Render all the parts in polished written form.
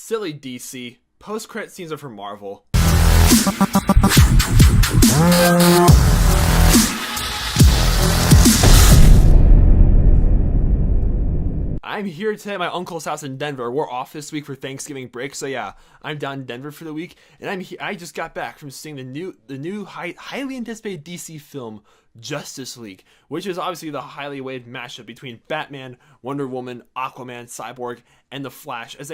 Silly DC. Post-credit scenes are for Marvel. I'm here today at my uncle's house in Denver. We're off this week for Thanksgiving break, so yeah, I'm down in Denver for the week, and I just got back from seeing the new highly anticipated DC film Justice League, which is obviously the highly awaited mashup between Batman, Wonder Woman, Aquaman, Cyborg, and the Flash as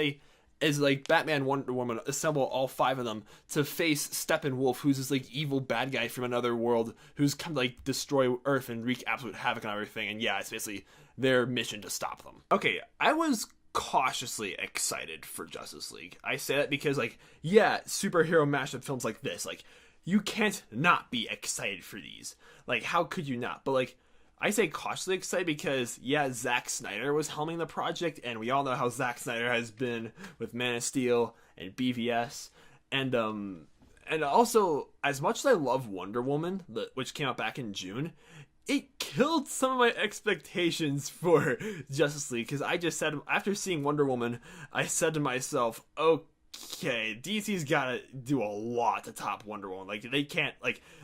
Batman, Wonder Woman assemble all five of them to face Steppenwolf, who's this evil bad guy from another world who's come to destroy Earth and wreak absolute havoc on everything. And yeah, it's basically their mission to stop them. Okay, I was cautiously excited for Justice League. I say that because superhero mashup films like this, you can't not be excited for these. How could you not? But I say cautiously excited because, Zack Snyder was helming the project, and we all know how Zack Snyder has been with Man of Steel and BVS, and also, as much as I love Wonder Woman, which came out back in June, it killed some of my expectations for Justice League, because I just said, after seeing Wonder Woman, I said to myself, okay, DC's gotta do a lot to top Wonder Woman. They can't,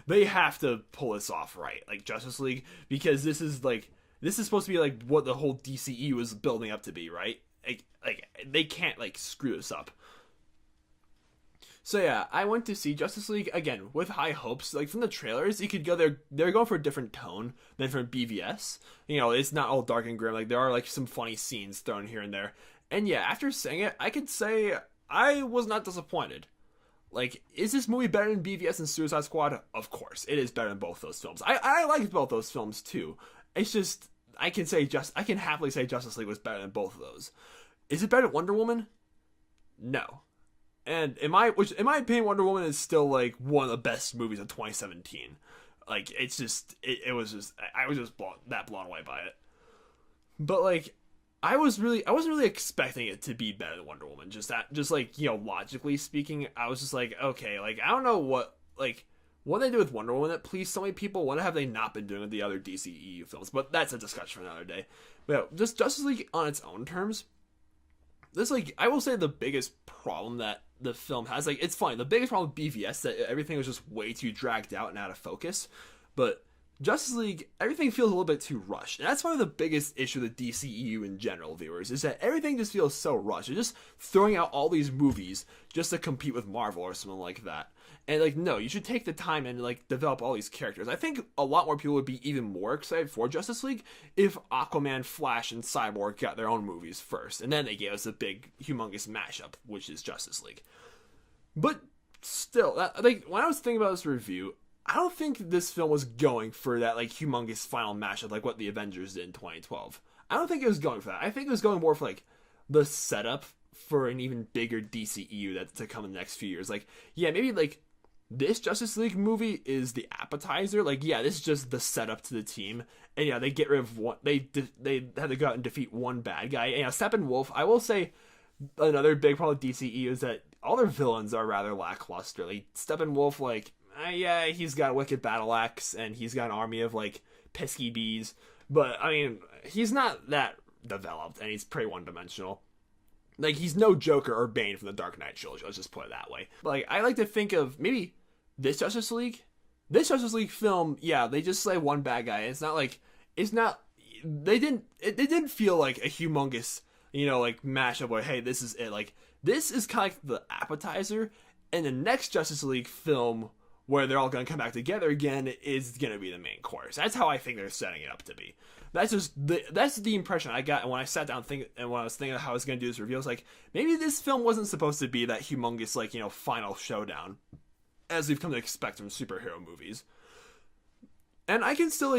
they have to pull this off right, Justice League, because this is supposed to be what the whole DCEU is building up to be, right? They can't screw this up. So yeah, I went to see Justice League again with high hopes. From the trailers, you could go they're going for a different tone than from BVS. It's not all dark and grim. There are some funny scenes thrown here and there. And yeah, after seeing it, I could say I was not disappointed. Is this movie better than BVS and Suicide Squad? Of course, it is better than both those films. I liked both those films too. It's just I can happily say Justice League was better than both of those. Is it better than Wonder Woman? No. And in my opinion, Wonder Woman is still one of the best movies of 2017. I was just blown away by it. But I wasn't really expecting it to be better than Wonder Woman. Logically speaking, I was just okay, I don't know what they do with Wonder Woman that pleased so many people. What have they not been doing with the other DCEU films? But that's a discussion for another day. But just Justice League on its own terms, this I will say the biggest problem that the film has, it's fine. The biggest problem with BVS that everything was just way too dragged out and out of focus. But Justice League, everything feels a little bit too rushed. And that's probably the biggest issue with DCEU in general, viewers, is that everything just feels so rushed. They're just throwing out all these movies just to compete with Marvel or something like that. And no, you should take the time and develop all these characters. I think a lot more people would be even more excited for Justice League if Aquaman, Flash, and Cyborg got their own movies first. And then they gave us a big, humongous mashup, which is Justice League. But still, when I was thinking about this review, I don't think this film was going for that humongous final mashup like what the Avengers did in 2012. I don't think it was going for that. I think it was going more for the setup for an even bigger DCEU that's to come in the next few years. Maybe this Justice League movie is the appetizer. This is just the setup to the team. And they get rid of one. They had to go out and defeat one bad guy. And Steppenwolf, I will say, another big problem with DCEU is that all their villains are rather lackluster. Steppenwolf, he's got a wicked battle axe, and he's got an army of, pesky bees. But, he's not that developed, and he's pretty one-dimensional. He's no Joker or Bane from the Dark Knight trilogy, let's just put it that way. I like to think of, maybe, this Justice League film, they just slay one bad guy. It didn't feel like a humongous, mashup where, hey, this is it. This is kind of the appetizer, and the next Justice League film, where they're all going to come back together again, is going to be the main course. That's how I think they're setting it up to be. That's the impression I got when I sat down and when I was thinking of how I was going to do this review. I was maybe this film wasn't supposed to be that humongous, final showdown, as we've come to expect from superhero movies. And I can still,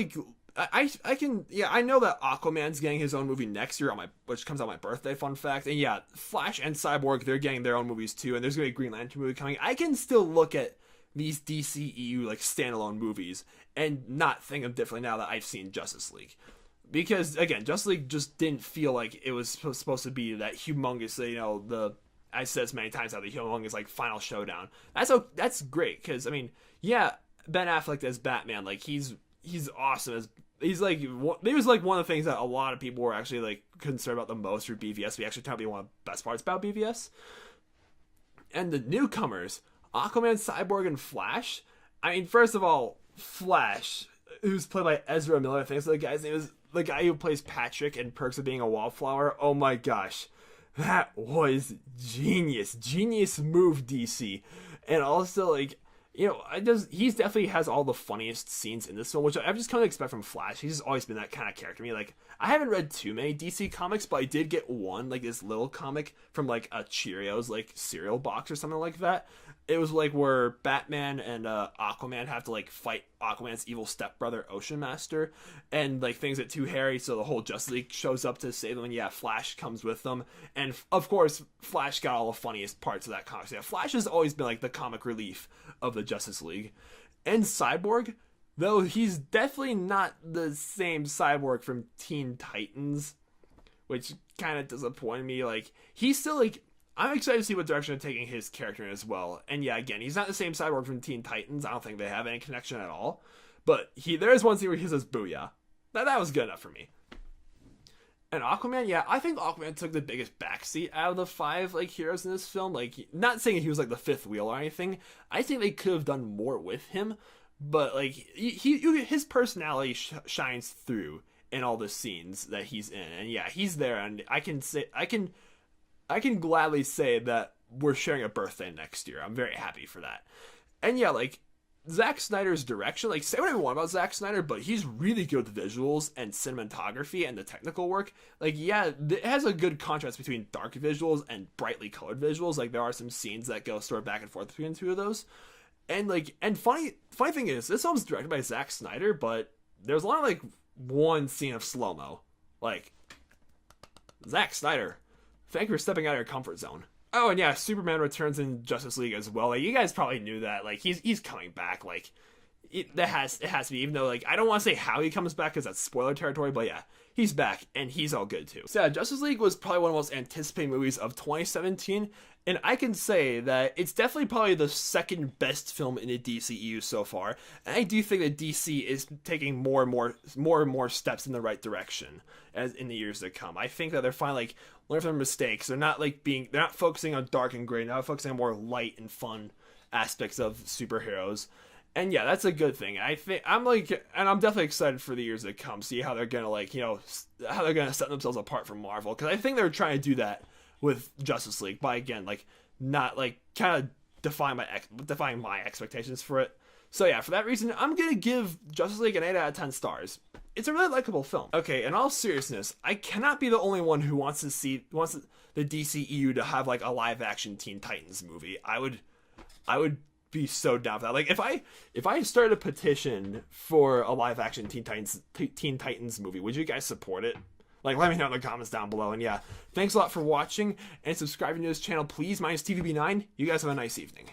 I know that Aquaman's getting his own movie next year which comes out my birthday, fun fact. And yeah, Flash and Cyborg, they're getting their own movies too, and there's going to be a Green Lantern movie coming. I can still look at these DCEU standalone movies and not think of differently now that I've seen Justice League. Because again, Justice League just didn't feel like it was supposed to be that humongous, I said this many times, how the humongous final showdown. That's great, because Ben Affleck as Batman, he's awesome. He was one of the things that a lot of people were actually concerned about the most for BVS. We actually turned out to be one of the best parts about BVS. And the newcomers, Aquaman, Cyborg, and Flash. I mean, first of all, Flash, who's played by Ezra Miller, I think so the guy's name is, the guy who plays Patrick in Perks of Being a Wallflower. Oh my gosh. That was genius. Genius move, DC. And also, like, you know, he's definitely has all the funniest scenes in this film, which I've just come to expect from Flash. He's just always been that kind of character to me. Like, I haven't read too many DC comics, but I did get one, like this little comic from like a Cheerios like cereal box or something like that. It was like where Batman and Aquaman have to like fight Aquaman's evil stepbrother Ocean Master, and like things get too hairy, so the whole Justice League shows up to save them. And yeah, Flash comes with them, and of course Flash got all the funniest parts of that comic. So yeah, Flash has always been like the comic relief of the Justice League. And Cyborg, though he's definitely not the same Cyborg from Teen Titans, which kind of disappointed me. Like, he's still like, I'm excited to see what direction they're taking his character in as well. And yeah, again, he's not the same Cyborg from Teen Titans. I don't think they have any connection at all. But there is one scene where he says "Booyah." That was good enough for me. And Aquaman, yeah, I think Aquaman took the biggest backseat out of the 5 like heroes in this film. Like, not saying he was like the fifth wheel or anything. I think they could have done more with him, but like his personality shines through in all the scenes that he's in. And yeah, he's there, and I can gladly say that we're sharing a birthday next year. I'm very happy for that. And yeah, like, Zack Snyder's direction, like, say whatever you want about Zack Snyder, but he's really good with visuals and cinematography and the technical work. Like, yeah, it has a good contrast between dark visuals and brightly colored visuals. Like, there are some scenes that go sort of back and forth between the two of those. And like, and funny thing is, this film's directed by Zack Snyder, but there's only like one scene of slow-mo. Like, Zack Snyder, thank you for stepping out of your comfort zone. Oh, and yeah, Superman returns in Justice League as well. Like, you guys probably knew that. Like, he's coming back. Like, it has to be. Even though, like, I don't want to say how he comes back because that's spoiler territory. But yeah, he's back, and he's all good too. So yeah, Justice League was probably one of the most anticipated movies of 2017, and I can say that it's definitely probably the second best film in the DCEU so far. And I do think that DC is taking more and more steps in the right direction as in the years to come. I think that they're finally like learning from their mistakes. They're not focusing on dark and gray. They're not focusing on more light and fun aspects of superheroes. And yeah, that's a good thing. I'm definitely excited for the years that come. See how they're gonna how they're gonna set themselves apart from Marvel, because I think they're trying to do that with Justice League by, again, like, not like kind of defying my expectations for it. So yeah, for that reason, I'm gonna give Justice League an 8 out of 10 stars. It's a really likable film. Okay, in all seriousness, I cannot be the only one who wants the DCEU to have like a live action Teen Titans movie. I would be so down for that. Like, if I started a petition for a live action Teen Titans movie, would you guys support it? Like, let me know in the comments down below. And yeah, thanks a lot for watching, and subscribing to this channel, please, minus TVB9. You guys have a nice evening.